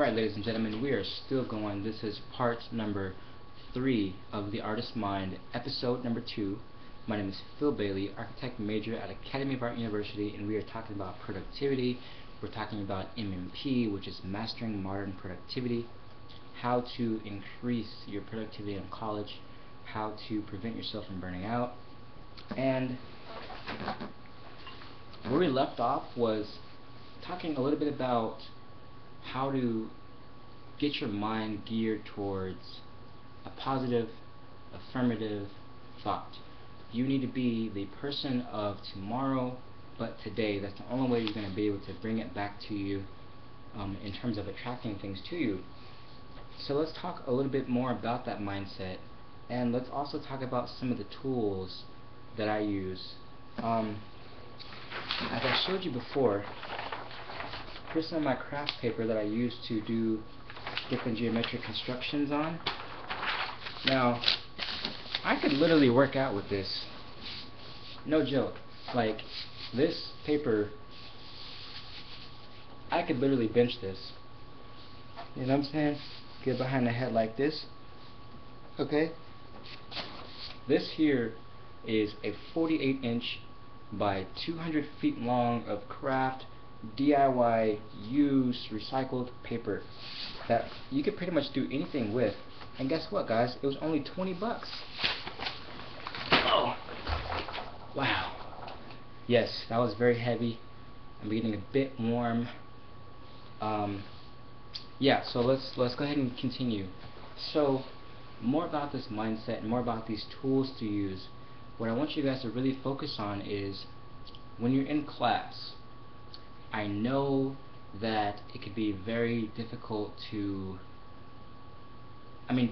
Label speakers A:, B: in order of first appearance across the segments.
A: Alright, ladies and gentlemen, we are still going. This is part number 3 of The Artist's Mind, episode number 2. My name is Phil Bailey, architect major at Academy of Art University, and we are talking about productivity. We're talking about MMP, which is Mastering Modern Productivity, how to increase your productivity in college, how to prevent yourself from burning out. And where we left off was talking a little bit about how to get your mind geared towards a positive, affirmative thought. You need to be the person of tomorrow, but today. That's the only way you're going to be able to bring it back to you in terms of attracting things to you. So let's talk a little bit more about that mindset, and let's also talk about some of the tools that I use. As I showed you before, here's some of my craft paper that I use to do different geometric constructions on. Now, I could literally work out with this. No joke. Like, this paper, I could literally bench this. You know what I'm saying? Get behind the head like this. Okay? This here is a 48-inch by 200 feet long of craft DIY used recycled paper that you could pretty much do anything with. And guess what, guys? It was only 20 bucks. Oh, wow. Yes, that was very heavy. I'm getting a bit warm. Yeah, so let's go ahead and continue. So more about this mindset, more about these tools to use. What I want you guys to really focus on is when you're in class. I know that it could be very difficult to,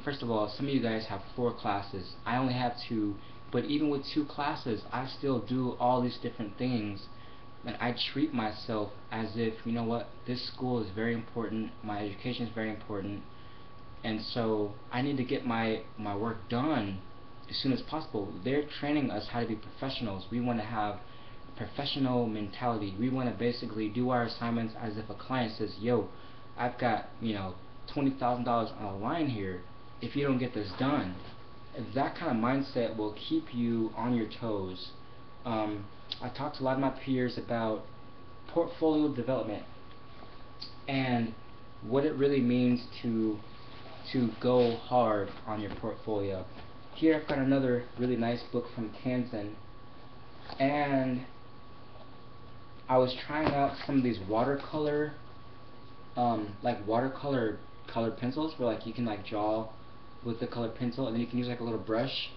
A: first of all, some of you guys have 4 classes. I only have 2, but even with 2 classes, I still do all these different things, and I treat myself as if, you know what, this school is very important, my education is very important, and so I need to get my work done as soon as possible. They're training us how to be professionals. We want to have professional mentality. We want to basically do our assignments as if a client says, yo, I've got, $20,000 on the line here if you don't get this done. That kind of mindset will keep you on your toes. I talked to a lot of my peers about portfolio development and what it really means to go hard on your portfolio. Here I've got another really nice book from Kansan, and I was trying out some of these watercolor, colored pencils, where you can draw with the colored pencil, and then you can use a little brush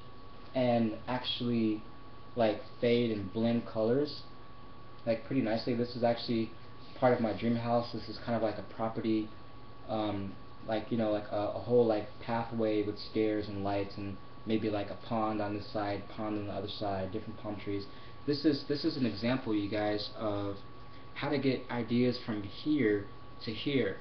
A: and actually fade and blend colors pretty nicely. This is actually part of my dream house. This is kind of like a property, a whole pathway with stairs and lights, and maybe a pond on this side, pond on the other side, different palm trees. This is an example, you guys, of how to get ideas from here to here.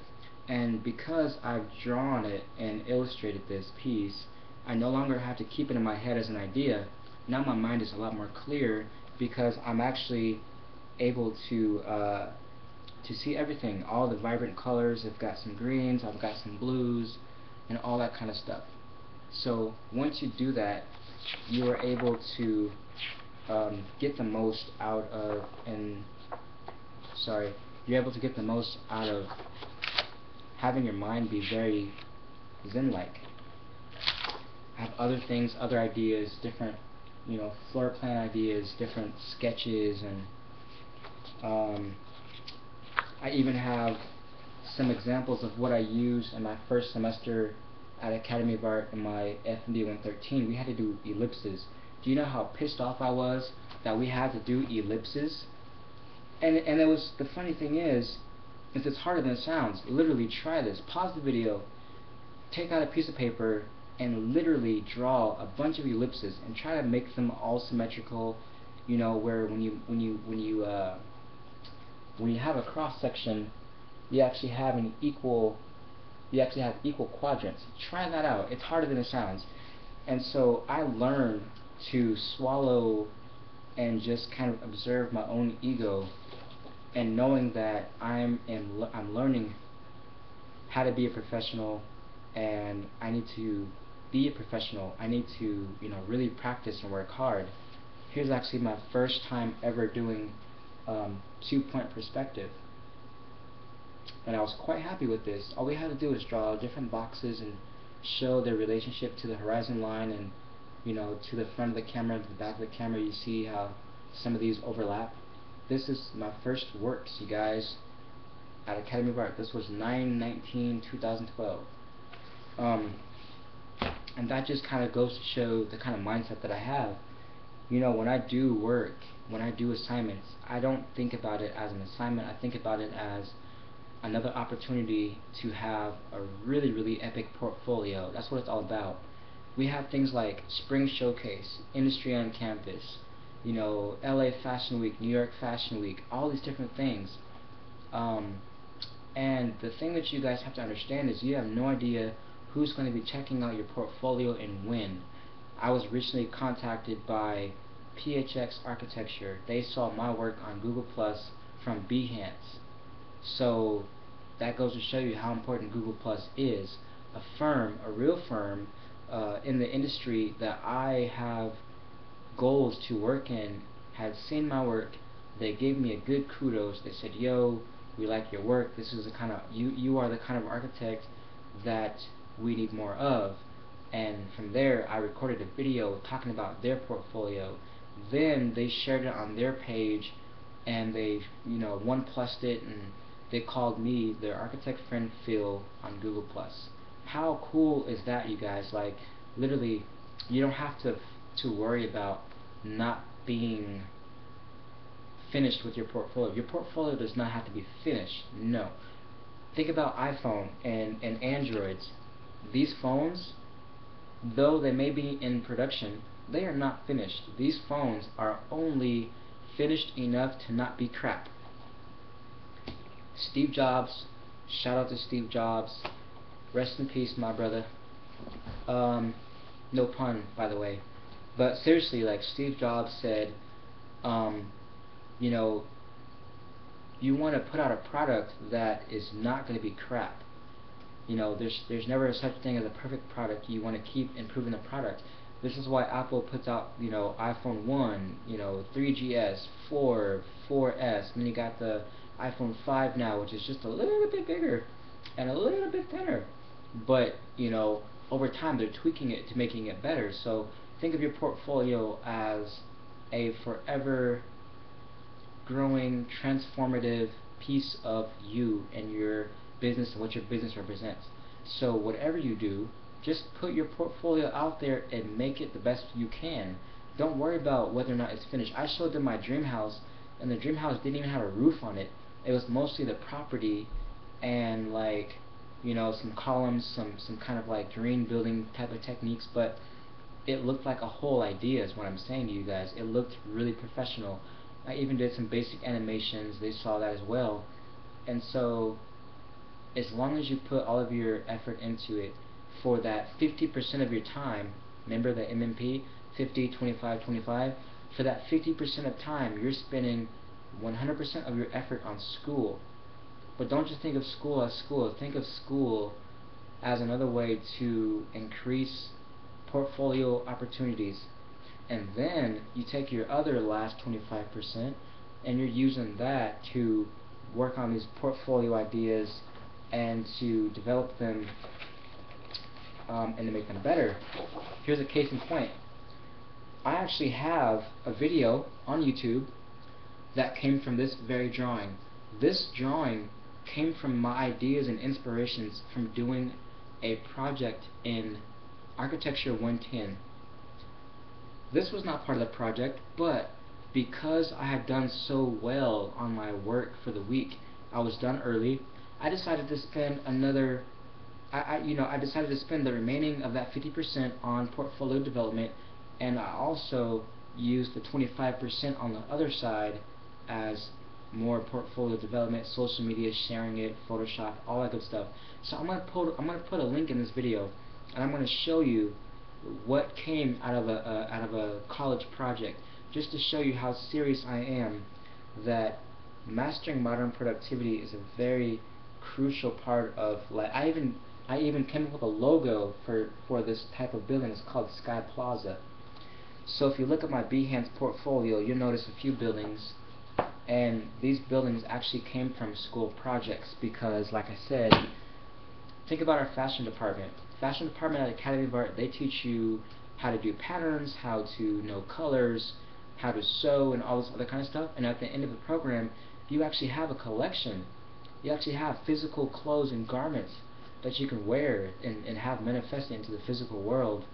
A: And because I've drawn it and illustrated this piece, I no longer have to keep it in my head as an idea. Now my mind is a lot more clear because I'm actually able to see everything, all the vibrant colors. I've got some greens, I've got some blues, and all that kind of stuff. So once you do that, you are able to get the most out of, you're able to get the most out of having your mind be very zen-like. Have other things, other ideas, different, floor plan ideas, different sketches, and I even have some examples of what I used in my first semester at Academy of Art in my F&D 113. We had to do ellipses. Do you know how pissed off I was that we had to do ellipses? And it was, the funny thing is it's harder than it sounds. Literally try this. Pause the video, take out a piece of paper, and literally draw a bunch of ellipses and try to make them all symmetrical. Where when you have a cross section, you actually have equal quadrants. Try that out. It's harder than it sounds. And so I learned to swallow and just kind of observe my own ego, and knowing that I'm learning how to be a professional, and I need to be a professional. I need to, really practice and work hard. Here's actually my first time ever doing 2-point perspective, and I was quite happy with this. All we had to do was draw different boxes and show their relationship to the horizon line, and to the front of the camera, to the back of the camera. You see how some of these overlap. This is my first works, you guys, at Academy of Art. This was 9/19/2012. And that just kind of goes to show the kind of mindset that I have. When I do work, when I do assignments, I don't think about it as an assignment. I think about it as another opportunity to have a really, really epic portfolio. That's what it's all about. We have things like Spring Showcase, Industry on Campus, LA Fashion Week, New York Fashion Week, all these different things. And the thing that you guys have to understand is you have no idea who's going to be checking out your portfolio and when. I was recently contacted by PHX Architecture. They saw my work on Google Plus from Behance. So that goes to show you how important Google Plus is. A firm, a real firm in the industry that I have goals to work in, had seen my work. They gave me a good kudos. They said, yo, we like your work. This is the kind of, you are the kind of architect that we need more of. And from there, I recorded a video talking about their portfolio. Then they shared it on their page, and they, one-plussed it, and they called me their architect friend Phil on Google Plus. How cool is that, you guys? Like, literally, you don't have to worry about not being finished with your portfolio. Your portfolio does not have to be finished. No. Think about iPhone and Androids. These phones, though they may be in production, they are not finished. These phones are only finished enough to not be crap. Steve Jobs, shout out to Steve Jobs. Rest in peace, my brother. No pun, by the way. But seriously, like Steve Jobs said, you want to put out a product that is not going to be crap. There's never such thing as a perfect product. You want to keep improving the product. This is why Apple puts out, iPhone 1, 3GS, 4, 4S, and then you got the iPhone 5 now, which is just a little bit bigger and a little bit thinner. But, over time they're tweaking it to making it better. So think of your portfolio as a forever growing, transformative piece of you and your business and what your business represents. So whatever you do, just put your portfolio out there and make it the best you can. Don't worry about whether or not it's finished. I showed them my dream house, and the dream house didn't even have a roof on it. It was mostly the property and like, some columns, some kind of like green building type of techniques, but it looked like a whole idea is what I'm saying to you guys. It looked really professional. I even did some basic animations. They saw that as well. And so as long as you put all of your effort into it for that 50% of your time, remember the MMP, 50, 25, 25, for that 50% of time you're spending 100% of your effort on school. But don't just think of school as school. Think of school as another way to increase portfolio opportunities. And then you take your other last 25% and you're using that to work on these portfolio ideas and to develop them and to make them better. Here's a case in point. I actually have a video on YouTube that came from this very drawing. This drawing came from my ideas and inspirations from doing a project in Architecture 110. This was not part of the project, but because I had done so well on my work for the week, I was done early. I decided to spend another, I decided to spend the remaining of that 50% on portfolio development, and I also used the 25% on the other side as more portfolio development, social media, sharing it, Photoshop, all that good stuff. So I'm gonna put a link in this video, and I'm gonna show you what came out of a college project, just to show you how serious I am that mastering modern productivity is a very, crucial part of, like, I even came up with a logo for this type of building. It's called Sky Plaza. So if you look at my Behance portfolio, you'll notice a few buildings, and these buildings actually came from school projects because, like I said, think about our fashion department. Fashion department at Academy of Art, they teach you how to do patterns, how to know colors, how to sew, and all this other kind of stuff. And at the end of the program, you actually have a collection. You actually have physical clothes and garments that you can wear and have manifested into the physical world.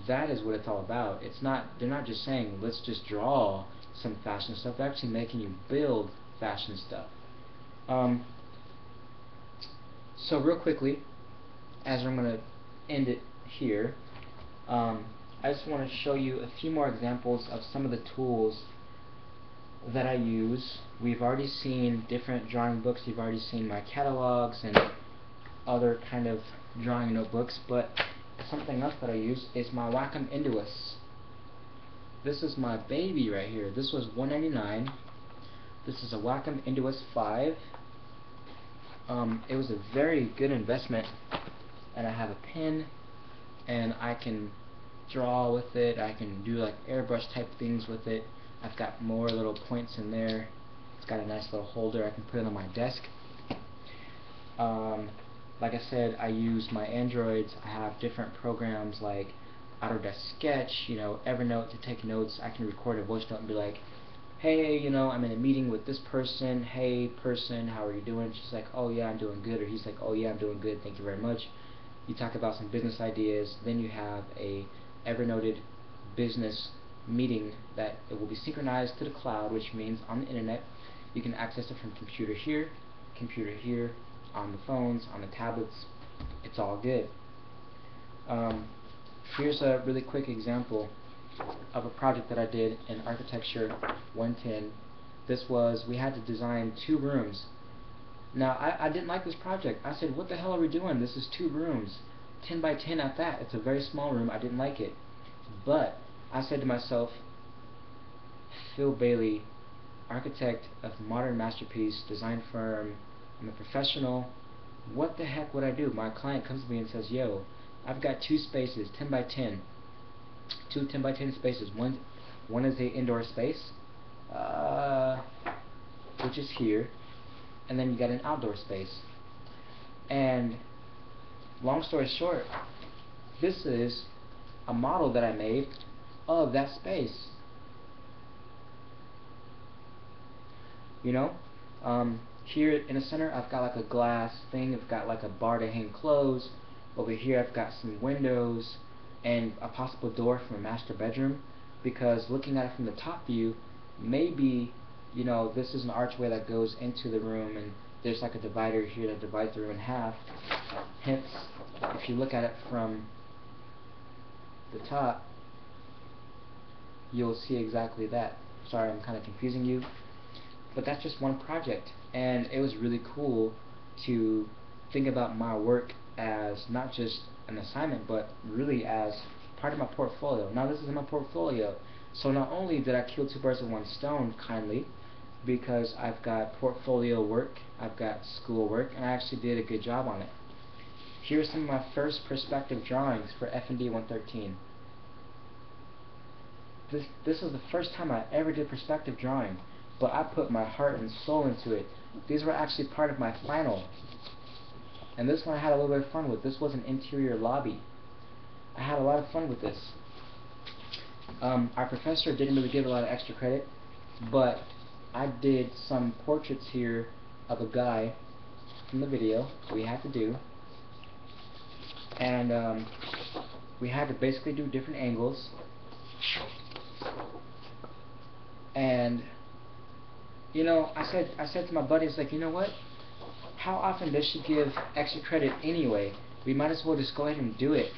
A: That is what it's all about. It's not, they're not just saying, let's just draw some fashion stuff. They're actually making you build fashion stuff. So real quickly, as I'm going to end it here, I just want to show you a few more examples of some of the tools that I use. We've already seen different drawing books. You've already seen my catalogs and other kind of drawing notebooks, but something else that I use is my Wacom Induus. This is my baby right here. This was $1.99. This is a Wacom Induus 5. It was a very good investment, and I have a pen, and I can draw with it. I can do like airbrush type things with it. I've got more little points in there. It's got a nice little holder. I can put it on my desk. Like I said, I use my Androids. I have different programs like Autodesk Sketch, Evernote to take notes. I can record a voice note and be like, hey, I'm in a meeting with this person. Hey, person, how are you doing? She's like, oh yeah, I'm doing good. Or he's like, oh yeah, I'm doing good. Thank you very much. You talk about some business ideas. Then you have a Evernoted business meeting that it will be synchronized to the cloud, which means on the internet. You can access it from computer here, on the phones, on the tablets. It's all good. Here's a really quick example of a project that I did in Architecture 110. This was, we had to design 2 rooms. Now, I didn't like this project. I said, what the hell are we doing? This is 2 rooms. 10 by 10 at that. It's a very small room. I didn't like it. But I said to myself, Phil Bailey, architect of Modern Masterpiece Design Firm, I'm a professional. What the heck would I do? My client comes to me and says, yo, I've got 2 spaces, 10 by 10. 2 10 by 10 spaces. One is the indoor space, which is here, and then you got an outdoor space. And long story short, this is a model that I made of that space. Here in the center I've got like a glass thing. I've got like a bar to hang clothes. Over here I've got some windows and a possible door from a master bedroom, because looking at it from the top view, maybe this is an archway that goes into the room, and there's like a divider here that divides the room in half. Hence, if you look at it from the top, you'll see exactly that. Sorry, I'm kind of confusing you, but that's just one project, and it was really cool to think about my work as not just an assignment, but really as part of my portfolio. Now this is in my portfolio, so not only did I kill 2 birds with 1 stone, kindly, because I've got portfolio work, I've got school work, and I actually did a good job on it. Here's some of my first perspective drawings for F&D 113. This is the first time I ever did perspective drawing, but I put my heart and soul into it. These were actually part of my final. And this one I had a little bit of fun with. This was an interior lobby. I had a lot of fun with this. Our professor didn't really give a lot of extra credit, but I did some portraits here of a guy from the video we had to do. And we had to basically do different angles. And I said to my buddies, like, you know what? How often does she give extra credit anyway? We might as well just go ahead and do it,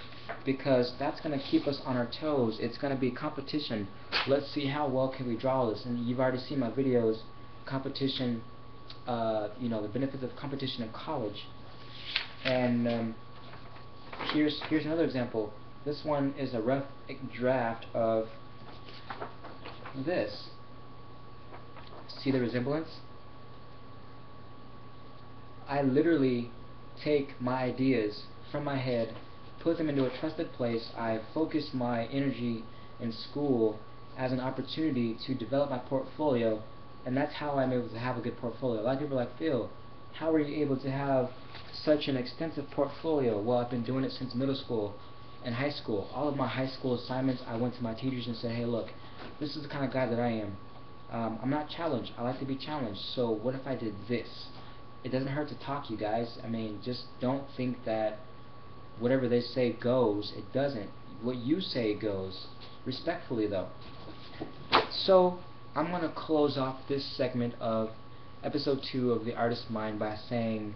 A: because that's going to keep us on our toes. It's going to be competition. Let's see how well can we draw this. And you've already seen my videos, competition, the benefits of competition in college. And here's another example. This one is a rough draft of this. See the resemblance? I literally take my ideas from my head, put them into a trusted place. I focus my energy in school as an opportunity to develop my portfolio, and that's how I'm able to have a good portfolio. A lot of people are like, Phil, how are you able to have such an extensive portfolio? Well, I've been doing it since middle school and high school. All of my high school assignments, I went to my teachers and said, hey, look, this is the kind of guy that I am. I'm not challenged. I like to be challenged. So what if I did this? It doesn't hurt to talk, you guys. I mean, just don't think that whatever they say goes. It doesn't. What you say goes. Respectfully, though. So I'm going to close off this segment of episode 2 of The Artist Mind by saying,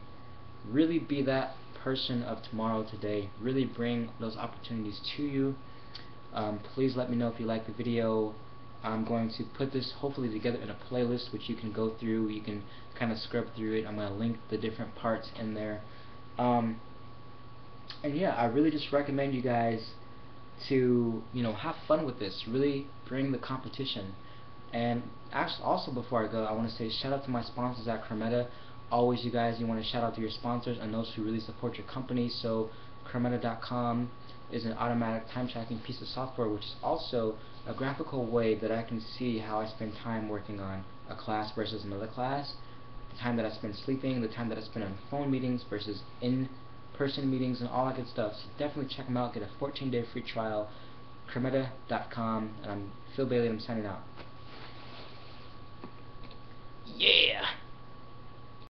A: really be that person of tomorrow today. Really bring those opportunities to you. Please let me know if you like the video. I'm going to put this hopefully together in a playlist which you can go through. You can kind of scrub through it. I'm going to link the different parts in there. And yeah, I really just recommend you guys to, have fun with this. Really bring the competition. And actually, also before I go, I want to say shout out to my sponsors at Cremeta. Always, you guys, you want to shout out to your sponsors and those who really support your company. So Cremeta.com is an automatic time tracking piece of software, which is also a graphical way that I can see how I spend time working on a class versus another class, the time that I spend sleeping, the time that I spend on phone meetings versus in-person meetings, and all that good stuff. So definitely check them out. Get a 14-day free trial. Cremeta.com. And I'm Phil Bailey, and I'm signing out. Yeah!